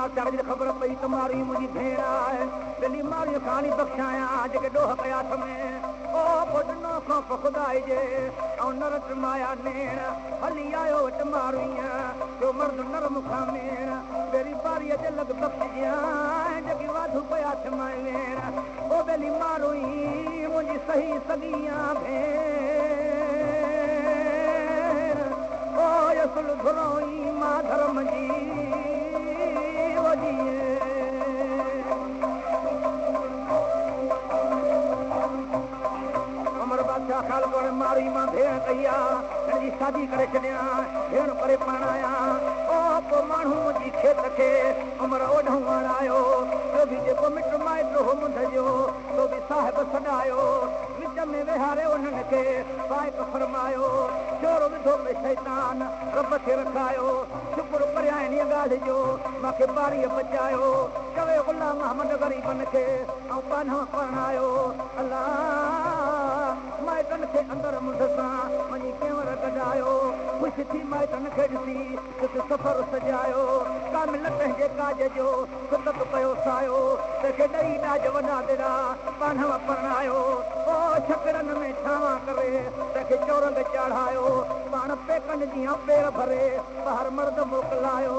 बादशाह जी ख़बर पई त मारी मुंहिंजी भेण आहे दिल्ली मारी कहाणी बख़्शाया जेके ॾोह कया में ओ पुॾनो खां ख़ुदाई जे ऐं नरत माया नेण हली आयो वटि मारूं जो मर्द नर मूंखां मेण बेरी बारीअ जे लॻ बख़्शिया जेकी वाधू पिया मां वेण ओ बेली मारूं मुंहिंजी सही सॻियां भेण ओ यसुल घुरोई मां धर्म जी मारी मां भेण कई आहे हिनजी शादी करे छॾियां भेण करे पाणाया ओ पोइ माण्हू मुंहिंजी खेत खे उमिरि ओढो वणायो जो बि जेको मिट माइट हो मुंड जो तो बि साहिब सॾायो विच में विहारे उन्हनि खे पाइप फरमायो चोर विधो पे शैतान रब खे रखायो शुकुर परियां इन ॻाल्हि जो मूंखे बारीअ बचायो चवे गुलाम अहमद ग़रीबन खे ऐं पानो परणायो अलाह माइटनि खे अंदरि मुंड सां वञी केवर कढायो ख़ुशि थी माइटनि खे ॾिसी हिकु सफ़र सजायो कामिल पंहिंजे काज जो ख़ुदत कयो सायो तंहिंखे ॾेई ॾाज वॾा दिरा पानव परणायो ओ छकरनि में छांवा करे तंहिंखे चौरंग चाढ़ायो पाण पेकनि जी पेर भरे ॿाहिरि मर्द मोकिलायो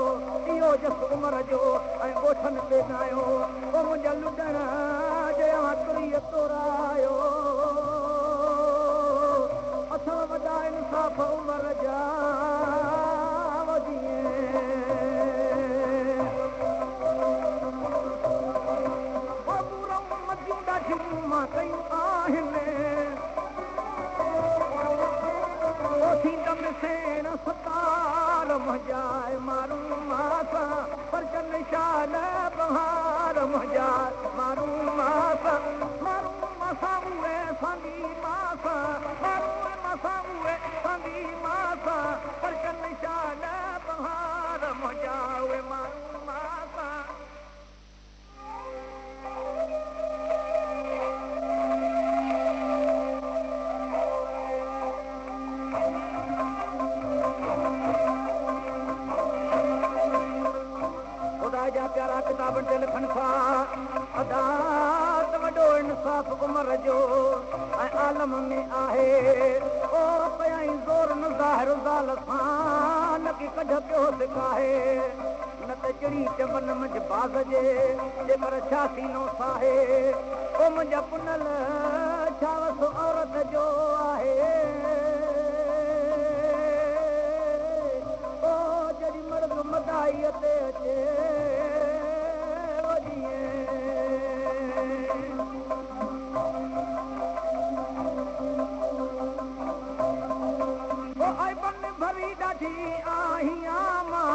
इहो जस उमिरि जो ऐं ॻोठनि ते ॻायो ओ मुंहिंजा लुॾण जया तुरीअ तोरायो असां वॾा इंसाफ़ उमिरि जा मां कयूं आहिनि सेण सतार मुंहिंजा मारू मासा परचन शाल पंहार मुंहिंजा मारू मासा मारू मासा उहे संगी मासा मारू मासा उहे संगी मासा परचन शाल पंहार मुंहिंजा उहे मारू मासा प्यारा किताबनि ते लिखनि था अदात वॾो इंसाफ़ उमिरि जो ऐं आलम में आहे ओ कयाई ज़ोर न ज़ाहिर ज़ाल सां न की कढ पियो सिकाहे न त चिड़ी चवनि मुंहिंजे बाज़ जे जेकर छा सीनो साहे ओ मुंहिंजा पुनल छा वसो औरत जो आहे ओ जॾहिं मर्द मदाईअ ते अचे भरी ॾाढी आहियां मां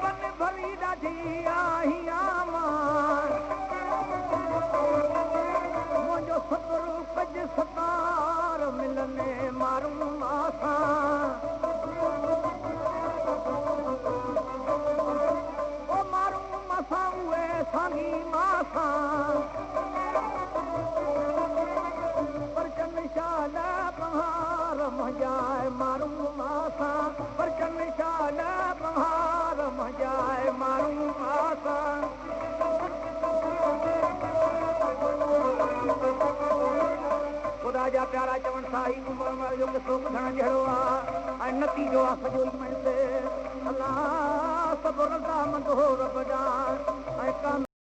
बन भरी ॾाढी आहियां मां मुंहिंजो सतरू कज सतार मिलने मारूं मासां ओ मारूं मासां उहे साॻी मासां परचन शाल पंहार मुंहिंजा मारू मासा परचन शाल पंहार मुंहिंजा मारू मासा ख़ुदा जा प्यारा चवनि था ही उमिरि जो किसो ॿुधण जहिड़ो आहे ऐं नतीजो आहे सॼो ई मिलंदे अलाह सभु रज़ामंद हो रब ॾांहुं ऐं